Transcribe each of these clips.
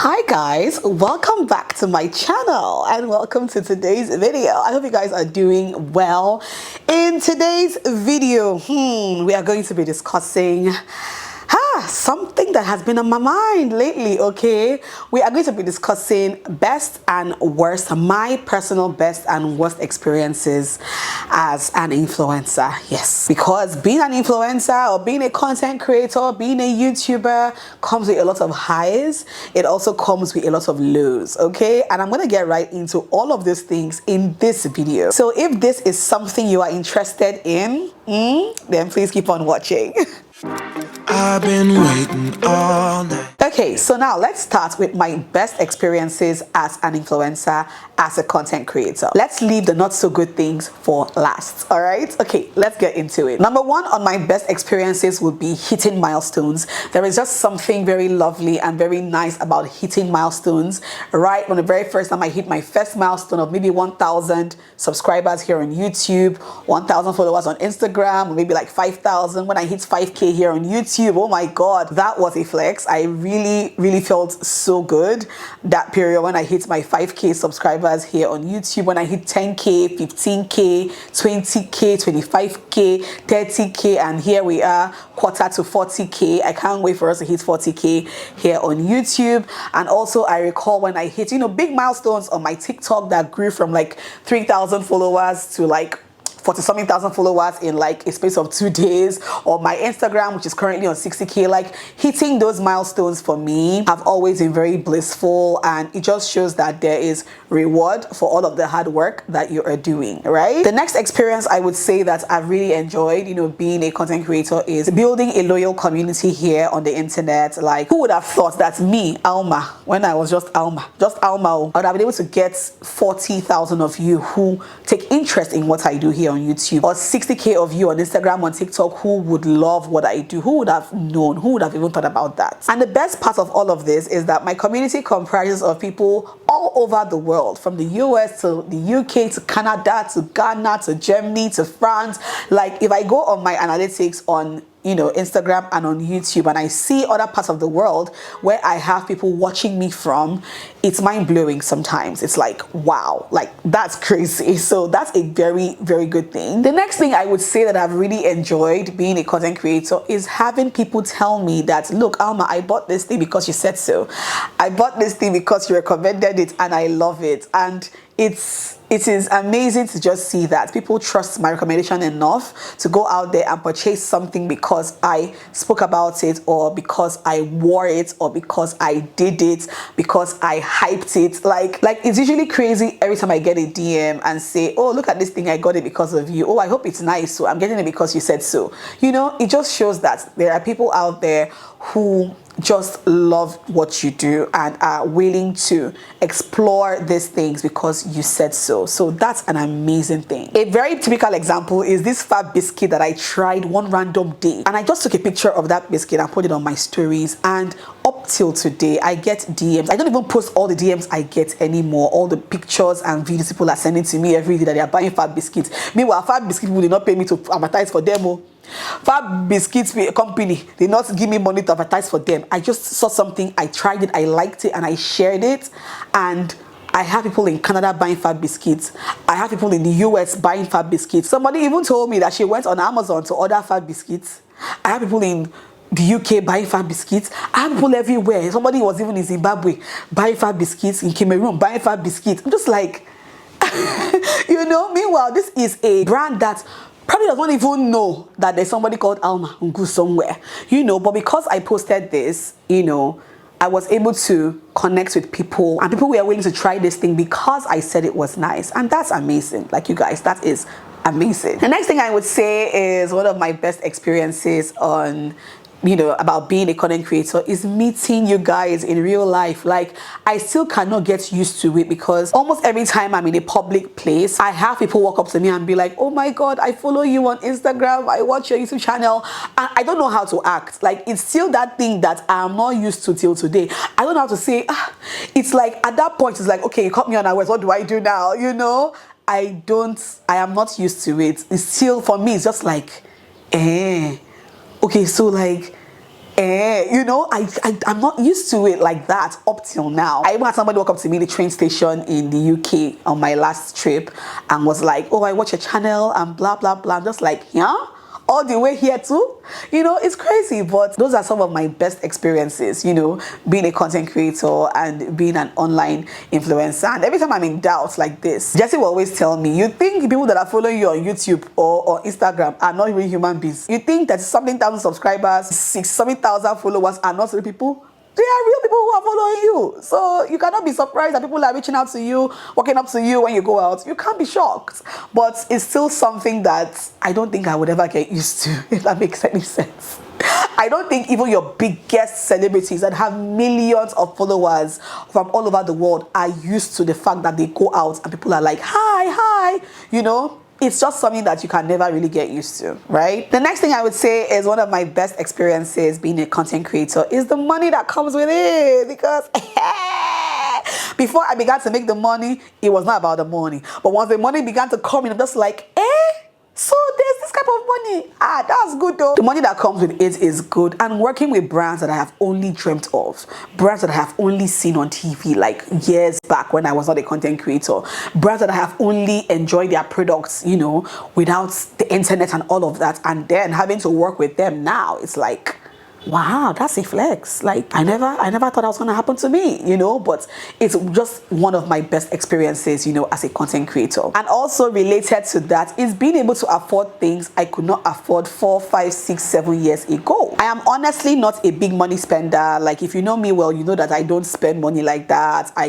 Hi guys, welcome back to my channel and welcome to today's video. I hope you guys are doing well. In today's video, we are going to be discussing something that has been on my mind lately. Okay, we are going to be discussing best and worst, my personal best and worst experiences as an influencer. Yes, because being an influencer or being a content creator, being a YouTuber comes with a lot of highs. It also comes with a lot of lows. Okay, and I'm going to get right into all of these things in this video. So if this is something you are interested in, then please keep on watching. I've been waiting all night. Okay, so now let's start with my best experiences as an influencer, as a content creator. Let's leave the not so good things for last, all right? Okay, let's get into it. Number one on my best experiences would be hitting milestones. There is just something very lovely and very nice about hitting milestones, right? When the very first time I hit my first milestone of maybe 1,000 subscribers here on YouTube, 1,000 followers on Instagram, or maybe like 5,000 when I hit 5K here on YouTube. Oh my God, that was a flex. I really felt so good that period when I hit my 5K subscribers here on YouTube, when I hit 10K, 15K, 20K, 25K, 30K, and here we are, quarter to 40K. I can't wait for us to hit 40K here on YouTube. And also I recall when I hit, big milestones on my TikTok that grew from like 3,000 followers to like 40-something thousand followers in like a space of 2 days, or my Instagram, which is currently on 60K. Like, hitting those milestones for me have always been very blissful, and it just shows that there is reward for all of the hard work that you are doing, right? The next experience I would say that I've really enjoyed, being a content creator, is building a loyal community here on the internet. Like, who would have thought that me, Alma, when I was just Alma, I would have been able to get 40,000 of you who take interest in what I do here on YouTube, or 60K of you on Instagram, on TikTok, who would love what I do. Who would have known? Who would have even thought about that? And the best part of all of this is that my community comprises of people all over the world, from the US to the UK to Canada to Ghana to Germany to France. Like, if I go on my analytics on Instagram and on YouTube, and I see other parts of the world where I have people watching me from, it's mind-blowing sometimes. It's like, wow, like, that's crazy. So that's a very good thing. The next thing I would say that I've really enjoyed being a content creator is having people tell me that, look, Alma, I bought this thing because you said so. I bought this thing because you recommended it and I love it. And it is amazing to just see that people trust my recommendation enough to go out there and purchase something because I spoke about it, or because I wore it, or because I did it, because I hyped it. Like it's usually crazy every time I get a DM and say, oh, look at this thing, I got it because of you. Oh, I hope it's nice, so I'm getting it because you said so. It just shows that there are people out there who just love what you do and are willing to explore these things because you said so. So that's an amazing thing. A very typical example is this fab biscuit that I tried one random day, and I just took a picture of that biscuit and put it on my stories, and up till today I get DMs. I don't even post all the DMs I get anymore, all the pictures and videos people are sending to me every day that they are buying fab biscuits. Meanwhile, fab biscuit people did not pay me to advertise for them. Fab Biscuits company did not give me money to advertise for them. I just saw something, I tried it, I liked it, and I shared it. And I have people in Canada buying Fab Biscuits. I have people in the US buying Fab Biscuits. Somebody even told me that she went on Amazon to order Fab Biscuits. I have people in the UK buying Fab Biscuits. I have people everywhere. Somebody was even in Zimbabwe buying Fab Biscuits, in Cameroon buying Fab Biscuits. I'm just like, meanwhile, this is a brand that probably does not even know that there's somebody called Alma Ngu somewhere, but because I posted this, I was able to connect with people, and people were willing to try this thing because I said it was nice. And that's amazing. Like, you guys, that is amazing. The next thing I would say is one of my best experiences on about being a content creator is meeting you guys in real life. Like, I still cannot get used to it because almost every time I'm in a public place, I have people walk up to me and be like, oh my God, I follow you on Instagram, I watch your YouTube channel, and I don't know how to act. Like, it's still that thing that I'm not used to till today. I don't know how to say, it's like, at that point, it's like, okay, you caught me unawares, what do I do now? I am not used to it. It's still, for me, it's just like, okay, so like, You know, I'm not used to it like that up till now. I even had somebody walk up to me in the train station in the UK on my last trip and was like, oh, I watch your channel and blah blah blah. I'm just like, yeah, all the way here too. You know, it's crazy, but those are some of my best experiences, you know, being a content creator and being an online influencer. And every time I'm in doubt like this, Jesse will always tell me, you think people that are following you on YouTube or Instagram are not really human beings? You think that something thousand subscribers, 6,000 followers are not real people? They are real people who are following you. So you cannot be surprised that people are reaching out to you, walking up to you when you go out. You can't be shocked. But it's still something that I don't think I would ever get used to, if that makes any sense. I don't think even your biggest celebrities that have millions of followers from all over the world are used to the fact that they go out and people are like, hi, you know? It's just something that you can never really get used to, right? The next thing I would say is one of my best experiences being a content creator is the money that comes with it. Because before I began to make the money, it was not about the money. But once the money began to come in, I'm just like, so there's this type of money. That's good though. The money that comes with it is good. And working with brands that I have only dreamt of, brands that I have only seen on TV like years back when I was not a content creator, brands that I have only enjoyed their products, you know, without the internet and all of that, and then having to work with them now, it's like, wow, that's a flex. Like I never thought that was gonna happen to me, you know, but it's just one of my best experiences, you know, as a content creator. And also related to that is being able to afford things I could not afford 4, 5, 6, 7 years ago. I am honestly not a big money spender. Like if you know me well, you know that I don't spend money like that. I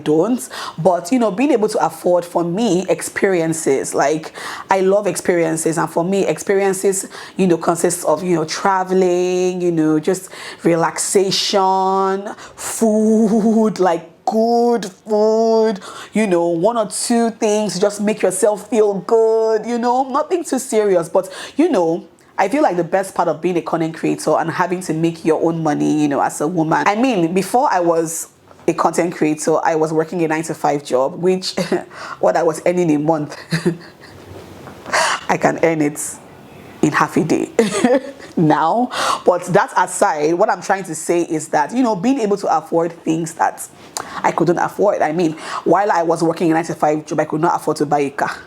don't. But you know, being able to afford, for me, experiences. Like I love experiences, and for me, experiences, you know, consists of, you know, traveling, you know, just relaxation, food, like good food, you know, 1 or 2 things to just make yourself feel good, you know, nothing too serious. But you know, I feel like the best part of being a content creator and having to make your own money, you know, as a woman. I mean, before I was a content creator, I was working a 9-to-5 job, which what I was earning a month, I can earn it in half a day now. But that aside, what I'm trying to say is that, you know, being able to afford things that I couldn't afford. I mean, while I was working a 9-to-5 job, I could not afford to buy a car.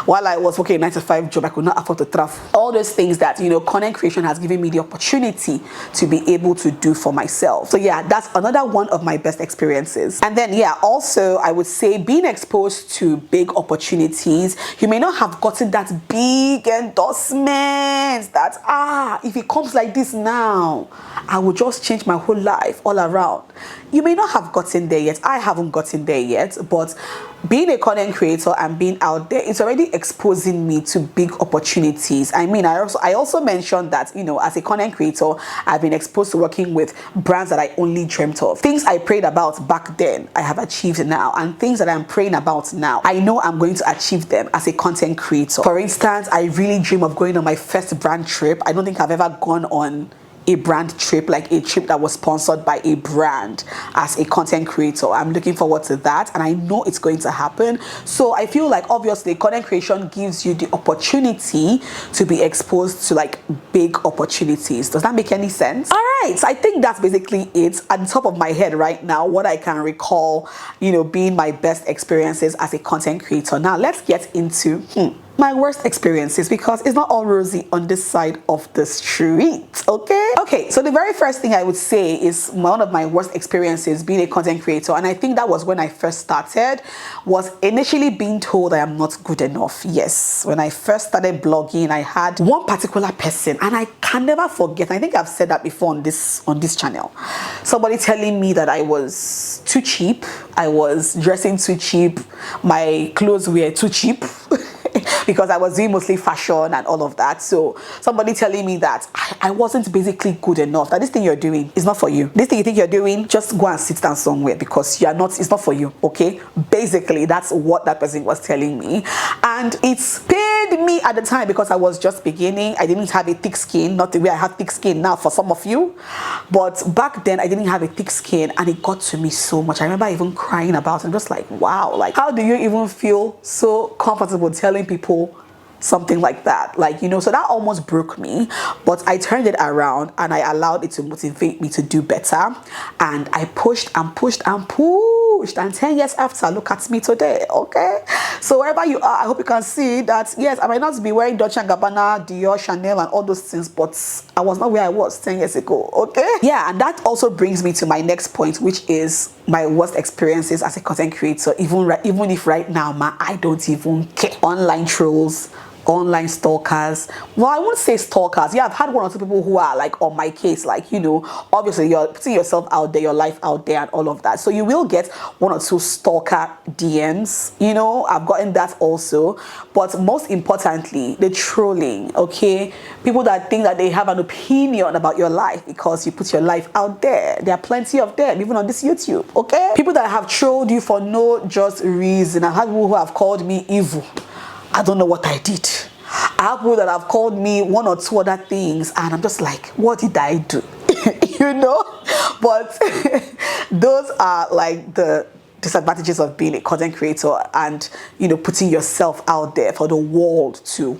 While I was working a 9-to-5 job, I could not afford to travel. All those things that, you know, content creation has given me the opportunity to be able to do for myself. So yeah, that's another one of my best experiences. And then yeah, also I would say being exposed to big opportunities. You may not have gotten that big endorsement that if it comes like this now, I will just change my whole life all around. You may not have gotten there yet. I haven't gotten there yet, but being a content creator and being out there, it's already exposing me to big opportunities. I mean, I also mentioned that, you know, as a content creator, I've been exposed to working with brands that I only dreamt of. Things I prayed about back then, I have achieved now, and things that I'm praying about now, I know I'm going to achieve them as a content creator. For instance, I really dream of going on my first brand trip. I don't think I've ever gone on a brand trip, like a trip that was sponsored by a brand, as a content creator. I'm looking forward to that, and I know it's going to happen. So I feel like obviously content creation gives you the opportunity to be exposed to like big opportunities. Does that make any sense? All right, so I think that's basically it at the top of my head right now, what I can recall, you know, being my best experiences as a content creator. Now let's get into my worst experiences, because it's not all rosy on this side of the street. Okay, so the very first thing I would say is one of my worst experiences being a content creator, and I think that was when I first started, was initially being told I am not good enough. Yes, when I first started blogging, I had one particular person, and I can never forget, I think I've said that before on this channel, somebody telling me that I was too cheap, I was dressing too cheap, my clothes were too cheap because I was doing mostly fashion and all of that. So somebody telling me that I wasn't basically good enough, that this thing you're doing is not for you. This thing you think you're doing, just go and sit down somewhere, because it's not for you. Okay, basically that's what that person was telling me, and it's pained me at the time because I was just beginning. I didn't have a thick skin, not the way I have thick skin now for some of you, but back then I didn't have a thick skin, and it got to me so much. I remember even crying about it. I'm just like, wow, like how do you even feel so comfortable telling people something like that, like, you know. So that almost broke me, but I turned it around and I allowed it to motivate me to do better, and I pushed and pushed and pushed, and 10 years after, look at me today. Okay, so wherever you are, I hope you can see that yes, I might not be wearing Dolce & Gabbana, Dior, Chanel and all those things, but I was not where I was 10 years ago. Okay, yeah. And that also brings me to my next point, which is my worst experiences as a content creator. Even if right now, I don't even care. Online trolls, online stalkers. Well, I won't say stalkers. Yeah, I've had one or two people who are like on my case, like, you know, obviously you're putting yourself out there, your life out there and all of that, so you will get one or two stalker DMs, you know. I've gotten that also. But most importantly, the trolling. Okay, people that think that they have an opinion about your life because you put your life out there. There are plenty of them even on this YouTube. Okay, people that have trolled you for no just reason. I've had people who have called me evil. I don't know what I did. I have people that have called me one or two other things, and I'm just like, what did I do? You know? But those are like the disadvantages of being a content creator and, you know, putting yourself out there for the world to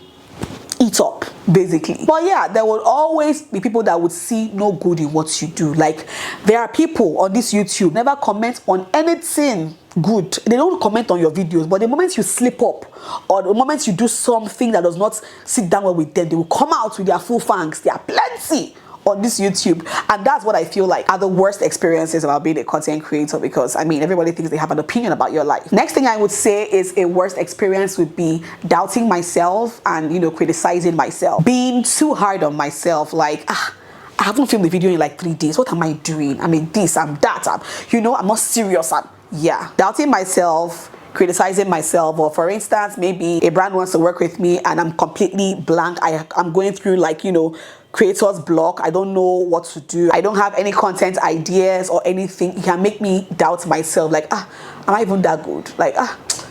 eat up, basically. But yeah, there will always be people that would see no good in what you do. Like, there are people on this YouTube never comment on anything good. They don't comment on your videos, but the moment you slip up or the moment you do something that does not sit down well with them, they will come out with their full fangs. There are plenty on this YouTube, and that's what I feel like are the worst experiences about being a content creator, because I mean, everybody thinks they have an opinion about your life. Next thing I would say is a worst experience would be doubting myself and, you know, criticizing myself, being too hard on myself. Like, I haven't filmed the video in like 3 days. What am I doing? I mean, this, I'm that, I'm not serious. Yeah, doubting myself, criticizing myself. Or for instance, maybe a brand wants to work with me and I'm completely blank. I'm going through, like, you know, creator's block. I don't know what to do. I don't have any content ideas or anything. It can make me doubt myself, like, am I even that good? Like,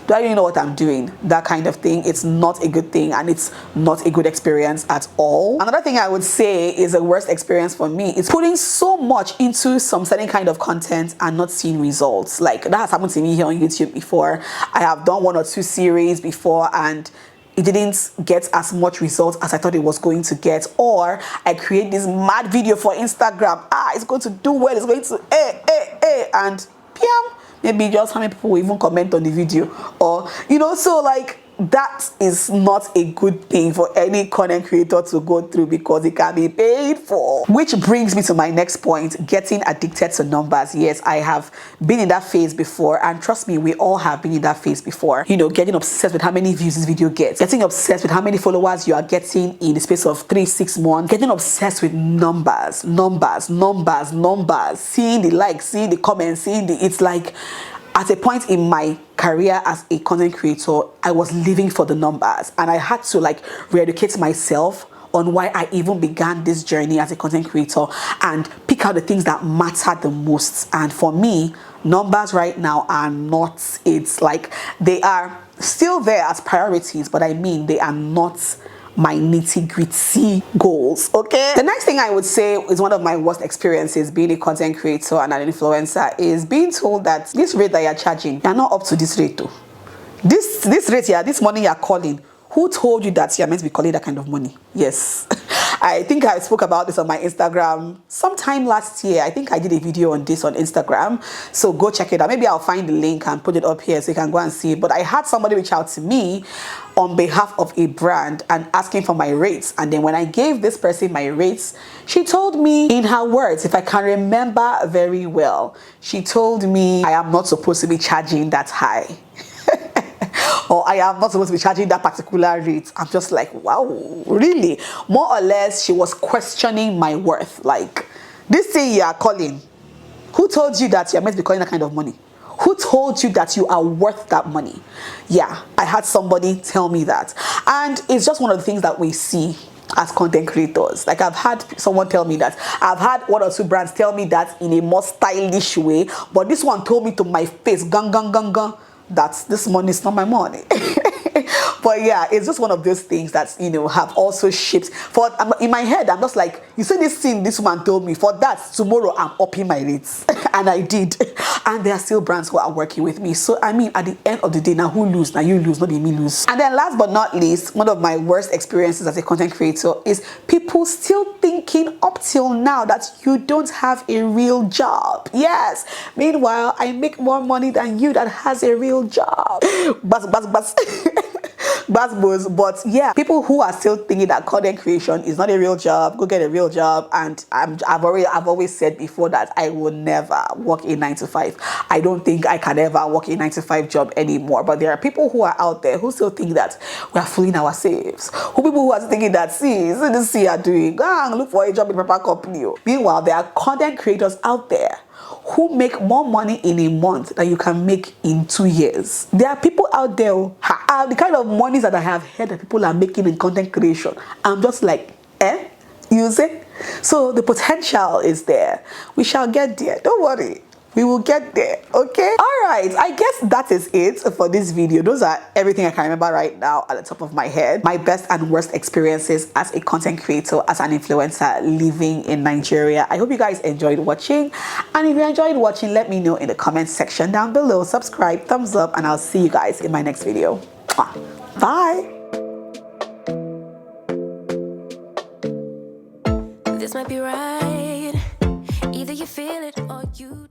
do I really know what I'm doing? That kind of thing. It's not a good thing, and it's not a good experience at all. Another thing I would say is the worst experience for me is putting so much into some certain kind of content and not seeing results. Like, that has happened to me here on YouTube before. I have done 1 or 2 series before and it didn't get as much results as I thought it was going to get. Or I create this mad video for Instagram. It's going to do well. It's going to and PM. Maybe just how many people will even comment on the video, or, you know. So like, that is not a good thing for any content creator to go through, because it can be paid for. Which brings me to my next point, getting addicted to numbers. Yes, I have been in that phase before, and trust me, we all have been in that phase before. You know, getting obsessed with how many views this video gets, getting obsessed with how many followers you are getting in the space of 3-6 months, getting obsessed with numbers, seeing the likes, seeing the comments, it's like, at a point in my career as a content creator, I was living for the numbers, and I had to like re-educate myself on why I even began this journey as a content creator and pick out the things that matter the most. And for me, numbers right now are not, it's like, they are still there as priorities, but I mean, they are not my nitty-gritty goals. Okay, the next thing I would say is one of my worst experiences being a content creator and an influencer is being told that this rate that you're charging, you're not up to this rate. This rate here, this money you're calling, who told you that you're meant to be calling that kind of money? Yes. I think I spoke about this on my Instagram sometime last year. I think I did a video on this on Instagram, so go check it out. Maybe I'll find the link and put it up here so you can go and see it. But I had somebody reach out to me on behalf of a brand and asking for my rates, and then when I gave this person my rates, she told me, in her words, if I can remember very well, she told me I am not supposed to be charging that high. Or I am not supposed to be charging that particular rate. I'm just like, wow, really? More or less, she was questioning my worth. Like, this thing you are calling, who told you that you're meant to be calling that kind of money? Who told you that you are worth that money? Yeah, I had somebody tell me that. And it's just one of the things that we see as content creators. Like, I've had someone tell me that. I've had 1 or 2 brands tell me that in a more stylish way. But this one told me to my face, gang, that this money is not my money. But yeah, it's just one of those things that, have also shaped. In my head, I'm just like, you see this thing this woman told me, for that, tomorrow I'm upping my rates. And I did. And there are still brands who are working with me. So, I mean, at the end of the day, now who lose? Now you lose, not me lose. And then last but not least, one of my worst experiences as a content creator is people still thinking up till now that you don't have a real job. Yes. Meanwhile, I make more money than you that has a real job. Buzz. But yeah, people who are still thinking that content creation is not a real job, go get a real job. And I've always said before that I will never work a 9-to-5. I don't think I can ever work a 9-to-5 job anymore. But there are people who are out there who still think that we are fooling ourselves. People who are thinking that this are doing, go and look for a job in a proper company. Meanwhile, there are content creators out there who make more money in a month than you can make in 2 years. There are people out there the kind of monies that I have heard that people are making in content creation. I'm just like, you see? So the potential is there. We shall get there. Don't worry. We will get there, okay? All right, I guess that is it for this video. Those are everything I can remember right now at the top of my head. My best and worst experiences as a content creator, as an influencer living in Nigeria. I hope you guys enjoyed watching. And if you enjoyed watching, let me know in the comment section down below. Subscribe, thumbs up, and I'll see you guys in my next video. Bye. This might be right. Either you feel it or you